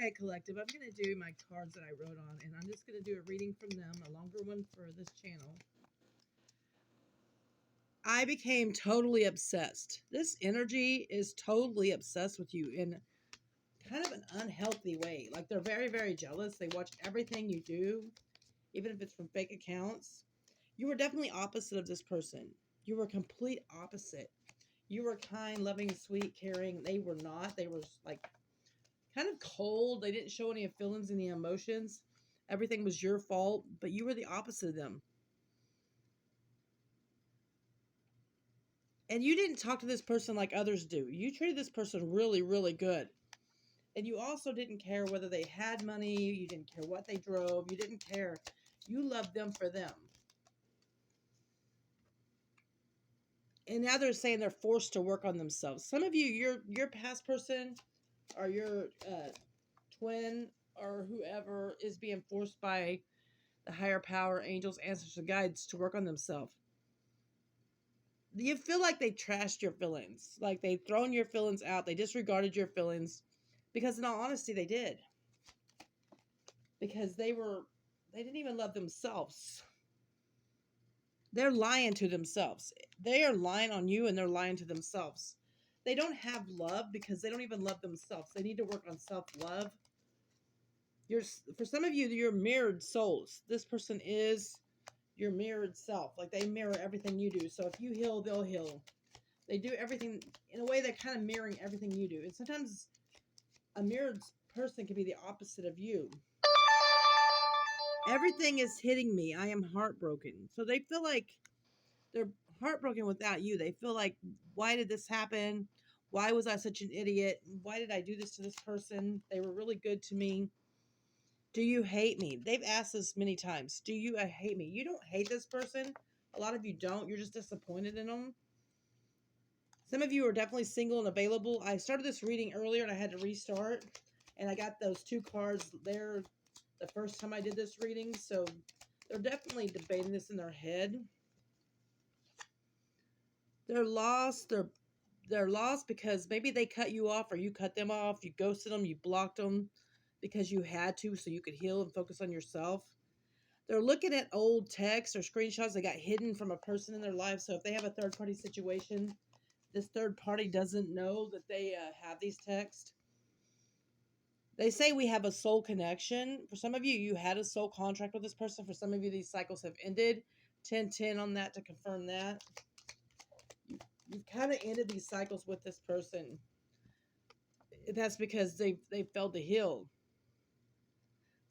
Okay, collective, I'm going to do my cards that I wrote on, and I'm just going to do a reading from them, a longer one for this channel. I became totally obsessed. This energy is totally obsessed with you in kind of an unhealthy way. Like they're very, very jealous. They watch everything you do, even if it's from fake accounts. You were definitely opposite of this person. You were complete opposite. You were kind, loving, sweet, caring. They were not. They were like kind of cold. They didn't show any feelings, any emotions. Everything was your fault, but you were the opposite of them. And you didn't talk to this person like others do. You treated this person really, really good. And you also didn't care whether they had money. You didn't care what they drove. You didn't care. You loved them for them. And now they're saying they're forced to work on themselves. Some of you, your past person or your twin or whoever is being forced by the higher power, angels, ancestors, and guides to work on themselves. You feel like they trashed your feelings, like they've thrown your feelings out, they disregarded your feelings, because in all honesty, they did. Because they didn't even love themselves. They're lying to themselves. They are lying on you and they're lying to themselves. They don't have love because they don't even love themselves. They need to work on self-love. For some of you, you're mirrored souls. This person is your mirrored self. Like they mirror everything you do. So if you heal, they'll heal. They do everything in a way they're kind of mirroring everything you do. And sometimes a mirrored person can be the opposite of you. Everything is hitting me. I am heartbroken. So they feel like they're heartbroken without you. They feel like, why did this happen? Why was I such an idiot? Why did I do this to this person? They were really good to me. Do you hate me? They've asked this many times. Do you hate me? You don't hate this person. A lot of you don't. You're just disappointed in them. Some of you are definitely single and available. I started this reading earlier and I had to restart. And I got those two cards there the first time I did this reading. So they're definitely debating this in their head. They're lost. They're lost because maybe they cut you off or you cut them off. You ghosted them. You blocked them because you had to so you could heal and focus on yourself. They're looking at old texts or screenshots that got hidden from a person in their life. So if they have a third-party situation, this third party doesn't know that they have these texts. They say we have a soul connection. For some of you, you had a soul contract with this person. For some of you, these cycles have ended. 10-10 on that to confirm that. You've kind of ended these cycles with this person. That's because they failed to heal.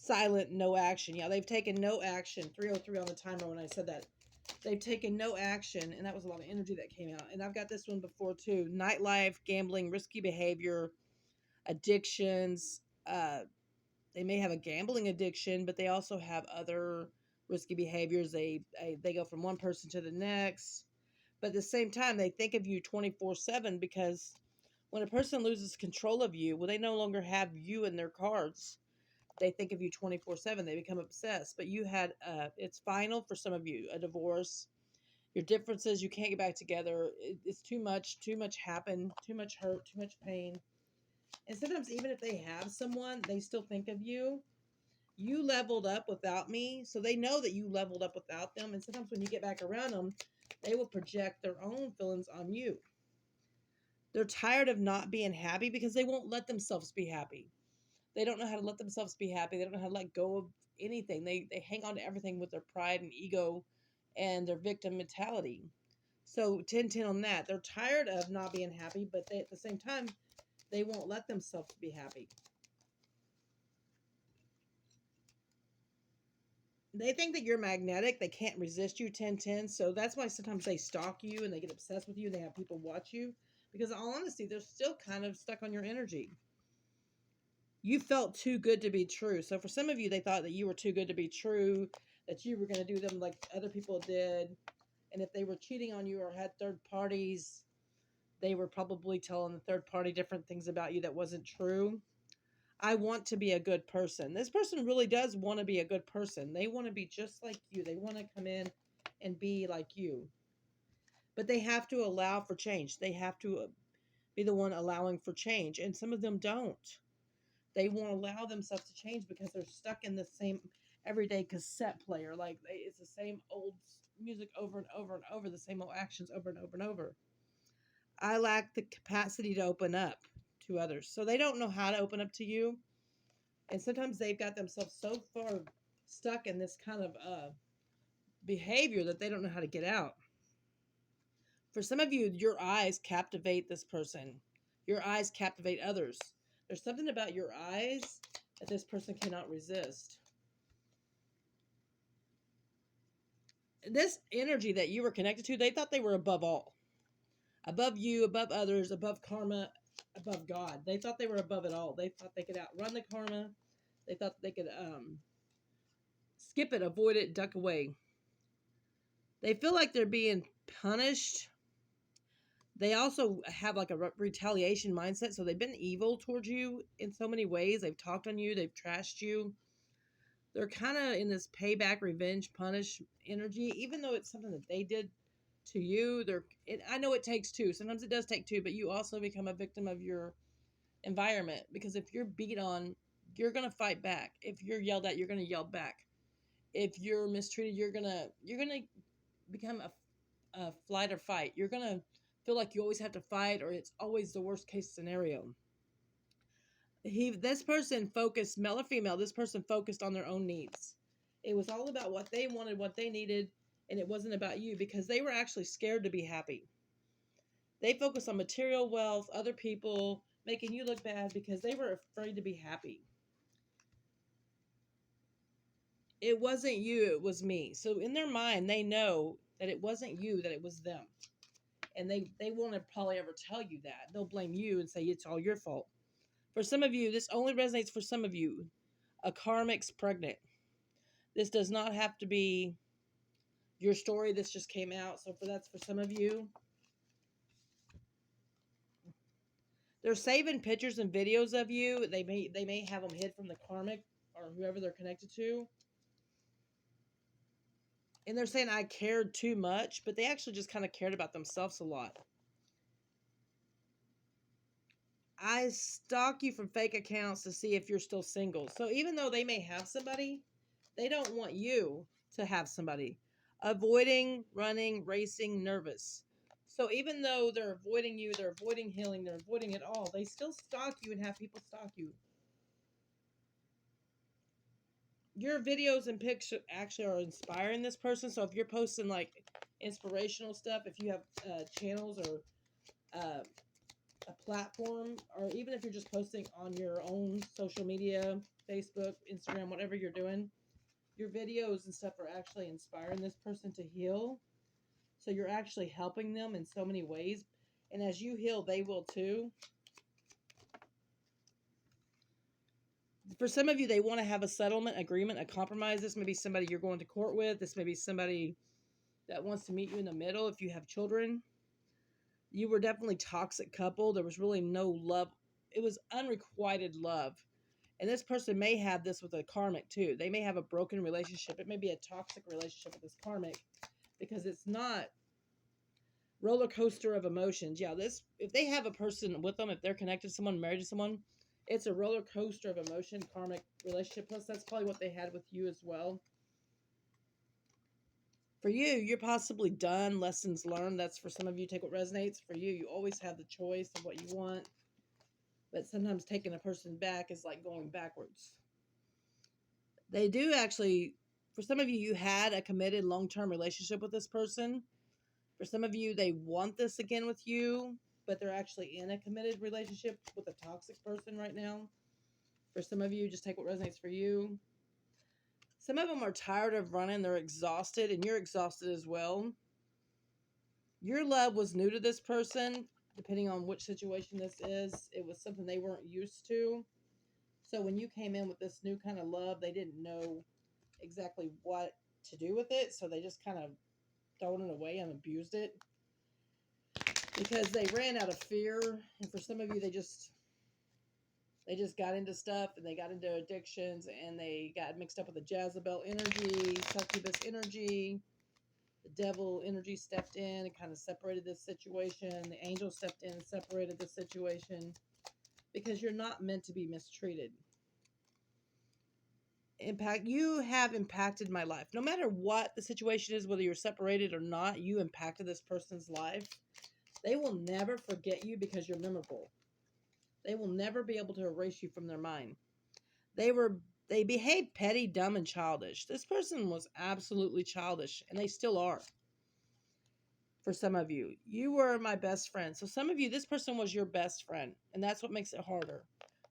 Silent, no action. Yeah, they've taken no action. 303 on the timer when I said that. They've taken no action, and that was a lot of energy that came out. And I've got this one before, too. Nightlife, gambling, risky behavior, addictions. They may have a gambling addiction, but they also have other risky behaviors. They go from one person to the next. But at the same time, they think of you 24/7 because when a person loses control of you, well, they no longer have you in their cards. They think of you 24/7. They become obsessed. But you had, it's final for some of you, a divorce. Your differences, you can't get back together. It's too much happened, too much hurt, too much pain. And sometimes even if they have someone, they still think of you. You leveled up without me. So they know that you leveled up without them. And sometimes when you get back around them, they will project their own feelings on you. They're tired of not being happy because they won't let themselves be happy. They don't know how to let themselves be happy. They don't know how to let go of anything. They hang on to everything with their pride and ego and their victim mentality. So 10-10 on that. They're tired of not being happy, but they, at the same time, they won't let themselves be happy. They think that you're magnetic. They can't resist you 10-10. So that's why sometimes they stalk you and they get obsessed with you. They have people watch you. Because in all honesty, they're still kind of stuck on your energy. You felt too good to be true. So for some of you, they thought that you were too good to be true, that you were going to do them like other people did. And if they were cheating on you or had third parties, they were probably telling the third party different things about you that wasn't true. I want to be a good person. This person really does want to be a good person. They want to be just like you. They want to come in and be like you. But they have to allow for change. They have to be the one allowing for change. And some of them don't. They won't allow themselves to change because they're stuck in the same everyday cassette player. Like it's the same old music over and over and over, the same old actions over and over and over. I lack the capacity to open up to others. So they don't know how to open up to you. And sometimes they've got themselves so far stuck in this kind of behavior that they don't know how to get out. For some of you, your eyes captivate this person. Your eyes captivate others. There's something about your eyes that this person cannot resist. This energy that you were connected to, they thought they were above all. Above you, above others, above karma, above God. They thought they were above it all. They thought they could outrun the karma. They thought they could skip it, avoid it, duck away. They feel like they're being punished. They also have like a retaliation mindset. So they've been evil towards you in so many ways. They've talked on you. They've trashed you. They're kind of in this payback, revenge, punish energy, even though it's something that they did to you. I know it takes two. Sometimes it does take two, but you also become a victim of your environment, because if you're beat on, you're going to fight back. If you're yelled at, you're going to yell back. If you're mistreated, you're going to become a flight or fight. You're going to feel like you always have to fight, or it's always the worst case scenario. This person focused, male or female, this person focused on their own needs. It was all about what they wanted, what they needed, and it wasn't about you, because they were actually scared to be happy. They focused on material wealth, other people, making you look bad because they were afraid to be happy. It wasn't you, it was me. So in their mind, they know that it wasn't you, that it was them. And they won't probably ever tell you that. They'll blame you and say it's all your fault. For some of you, this only resonates for some of you. A karmic's pregnant. This does not have to be your story. This just came out. So that's for some of you. They're saving pictures and videos of you. They may have them hid from the karmic or whoever they're connected to. And they're saying I cared too much, but they actually just kind of cared about themselves a lot. I stalk you from fake accounts to see if you're still single. So even though they may have somebody, they don't want you to have somebody. Avoiding, running, racing, nervous. So even though they're avoiding you, they're avoiding healing, they're avoiding it all, they still stalk you and have people stalk you. Your videos and pictures actually are inspiring this person. So if you're posting like inspirational stuff, if you have channels or a platform, or even if you're just posting on your own social media, Facebook, Instagram, whatever you're doing, your videos and stuff are actually inspiring this person to heal. So you're actually helping them in so many ways. And as you heal, they will too. For some of you, they want to have a settlement agreement, a compromise. This may be somebody you're going to court with. This may be somebody that wants to meet you in the middle if you have children. You were definitely a toxic couple. There was really no love. It was unrequited love. And this person may have this with a karmic too. They may have a broken relationship. It may be a toxic relationship with this karmic, because it's not roller coaster of emotions. Yeah, if they have a person with them, if they're connected to someone, married to someone, it's a roller coaster of emotion, karmic relationship. Plus, that's probably what they had with you as well. For you, you're possibly done, lessons learned. That's for some of you, take what resonates. For you, you always have the choice of what you want. But sometimes taking a person back is like going backwards. They do actually, for some of you, you had a committed long-term relationship with this person. For some of you, they want this again with you, but they're actually in a committed relationship with a toxic person right now. For some of you, just take what resonates for you. Some of them are tired of running. They're exhausted, and you're exhausted as well. Your love was new to this person, depending on which situation this is. It was something they weren't used to. So when you came in with this new kind of love, they didn't know exactly what to do with it. So they just kind of thrown it away and abused it, because they ran out of fear. And for some of you, they just got into stuff, and they got into addictions, and they got mixed up with the Jezebel energy, succubus energy. The devil energy stepped in and kind of separated this situation. The angel stepped in and separated the situation, because you're not meant to be mistreated. You have impacted my life. No matter what the situation is, whether you're separated or not, you impacted this person's life. They will never forget you because you're memorable. They will never be able to erase you from their mind. They were they behaved petty, dumb, and childish. This person was absolutely childish, and they still are. For some of you, you were my best friend. So some of you, this person was your best friend, and that's what makes it harder.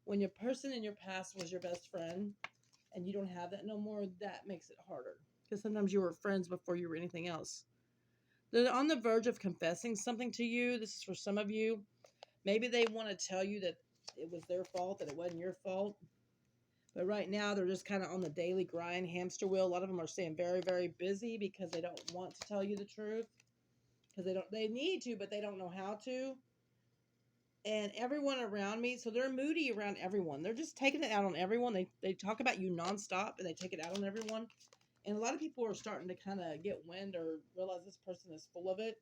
When your person in your past was your best friend, and you don't have that no more, that makes it harder. Because sometimes you were friends before you were anything else. They're on the verge of confessing something to you. This is for some of you. Maybe they want to tell you that it was their fault, that it wasn't your fault. But right now, they're just kind of on the daily grind, hamster wheel. A lot of them are staying very, very busy because they don't want to tell you the truth. Because they need to, but they don't know how to. And everyone around me, so they're moody around everyone. They're just taking it out on everyone. They talk about you nonstop, and they take it out on everyone. And a lot of people are starting to kind of get wind or realize this person is full of it.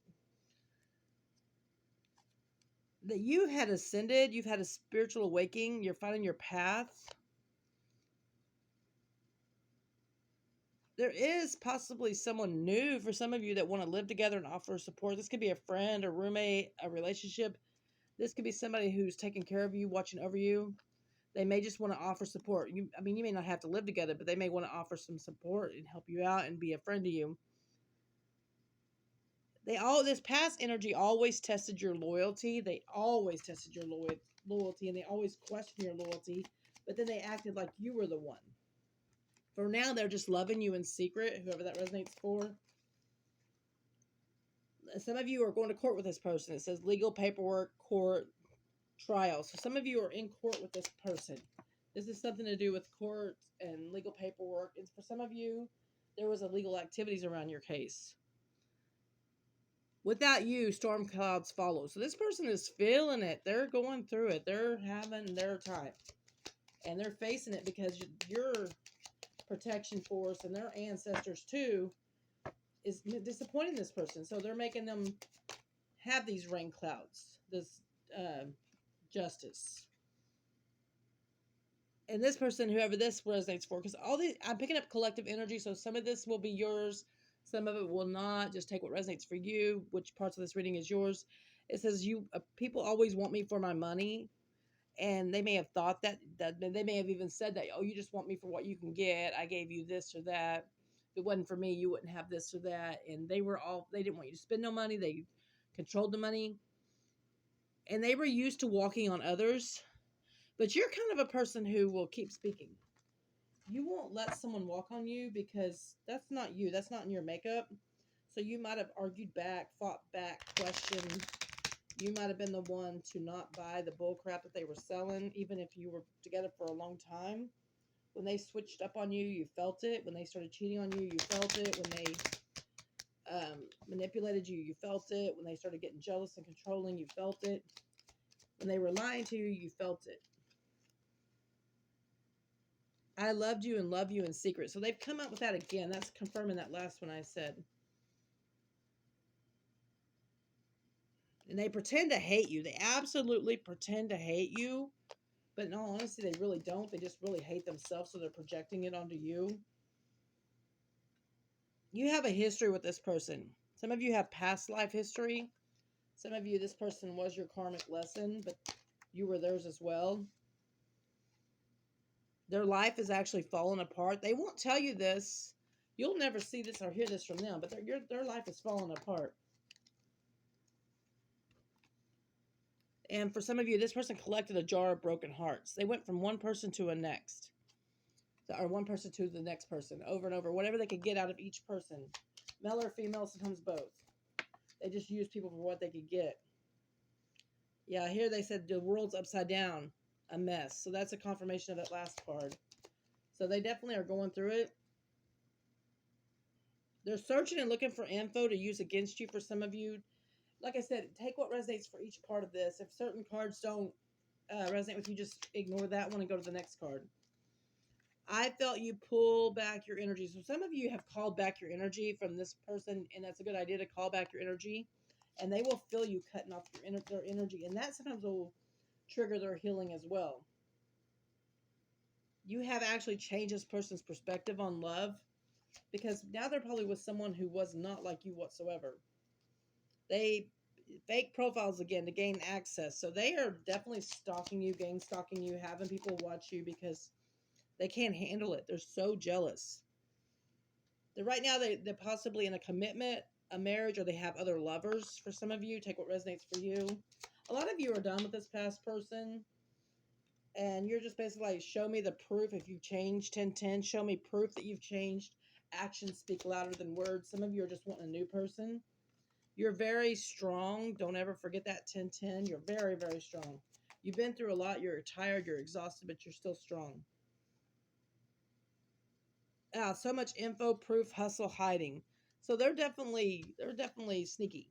That you had ascended, you've had a spiritual awakening, you're finding your path. There is possibly someone new for some of you that want to live together and offer support. This could be a friend, a roommate, a relationship. This could be somebody who's taking care of you, watching over you. They may just want to offer support. You may not have to live together, but they may want to offer some support and help you out and be a friend to you. This past energy always tested your loyalty. They always tested your loyalty, and they always questioned your loyalty. But then they acted like you were the one. For now, they're just loving you in secret, whoever that resonates for. Some of you are going to court with this person. It says legal paperwork, court, trial. So some of you are in court with this person. This is something to do with court and legal paperwork. And for some of you, there was illegal activities around your case. Without you, storm clouds follow. So this person is feeling it. They're going through it. They're having their time. And they're facing it because your protection force and their ancestors too is disappointing this person. So they're making them have these rain clouds, this justice. And this person, whoever this resonates for, because I'm picking up collective energy, so some of this will be yours, some of it will not. Just take what resonates for you, which parts of this reading is yours. It says people always want me for my money, and they may have thought that they may have even said that, oh, you just want me for what you can get. I gave you this or that. If it wasn't for me, you wouldn't have this or that. And they didn't want you to spend no money. They controlled the money, and they were used to walking on others. But you're kind of a person who will keep speaking. You won't let someone walk on you because that's not you. That's not in your makeup. So you might have argued back, fought back, questioned. You might have been the one to not buy the bull crap that they were selling, even if you were together for a long time. When they switched up on you, you felt it. When they started cheating on you, you felt it. When they manipulated you, you felt it. When they started getting jealous and controlling, you felt it. When they were lying to you, you felt it. I loved you and love you in secret. So they've come out with that again. That's confirming that last one I said. And they pretend to hate you. They absolutely pretend to hate you. But in all honesty, they really don't. They just really hate themselves, so they're projecting it onto you. You have a history with this person. Some of you have past life history. Some of you, this person was your karmic lesson, but you were theirs as well. Their life is actually falling apart. They won't tell you this. You'll never see this or hear this from them, but their life is falling apart. And for some of you, this person collected a jar of broken hearts. They went from one person to a next. Or one person to the next person, over and over. Whatever they could get out of each person. Male or female, sometimes both. They just use people for what they could get. Yeah, here they said the world's upside down. A mess. So that's a confirmation of that last card. So they definitely are going through it. They're searching and looking for info to use against you for some of you. Like I said, take what resonates for each part of this. If certain cards don't resonate with you, just ignore that one and go to the next card. I felt you pull back your energy. So some of you have called back your energy from this person, and that's a good idea to call back your energy. And they will feel you cutting off their energy. And that sometimes will trigger their healing as well. You have actually changed this person's perspective on love because now they're probably with someone who was not like you whatsoever. They fake profiles again to gain access. So they are definitely stalking you, gang stalking you, having people watch you because they can't handle it. They're so jealous. Right now they're possibly in a commitment, a marriage, or they have other lovers. For some of you, take what resonates for you. A lot of you are done with this past person, and you're just basically like, show me the proof if you've changed. 1010, show me proof that you've changed. Actions speak louder than words. Some of you are just wanting a new person. You're very strong. Don't ever forget that. 1010, you're very, very strong. You've been through a lot. You're tired, you're exhausted, but you're still strong. So much info, proof, hustle, hiding. So they're definitely sneaky.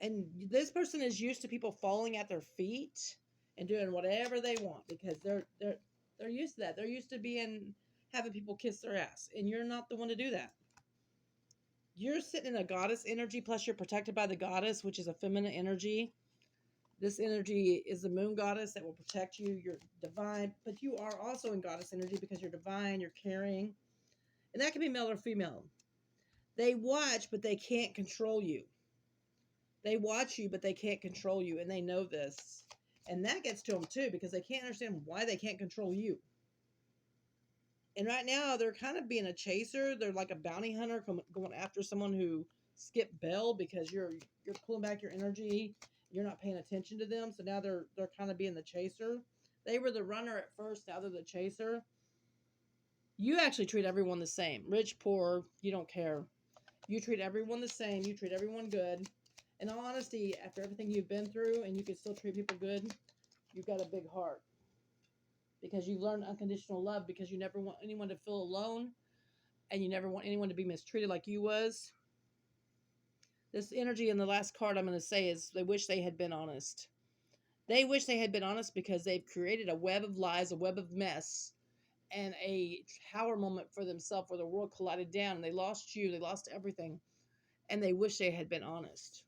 And this person is used to people falling at their feet and doing whatever they want because they're used to that. They're used to being having people kiss their ass, and you're not the one to do that. You're sitting in a goddess energy, plus you're protected by the goddess, which is a feminine energy. This energy is the moon goddess that will protect you. You're divine, but you are also in goddess energy because you're divine, you're caring, and that can be male or female. They watch, but they can't control you. They watch you, but they can't control you, and they know this. And that gets to them too because they can't understand why they can't control you. And right now, they're kind of being a chaser. They're like a bounty hunter going after someone who skipped bail because you're pulling back your energy. You're not paying attention to them. So now they're kind of being the chaser. They were the runner at first. Now they're the chaser. You actually treat everyone the same. Rich, poor, you don't care. You treat everyone the same. You treat everyone good. In all honesty, after everything you've been through and you can still treat people good, you've got a big heart. Because you've learned unconditional love because you never want anyone to feel alone and you never want anyone to be mistreated like you was. This energy in the last card I'm going to say is they wish they had been honest. They wish they had been honest because they've created a web of lies, a web of mess, and a tower moment for themselves where the world collided down and they lost you, they lost everything, and they wish they had been honest.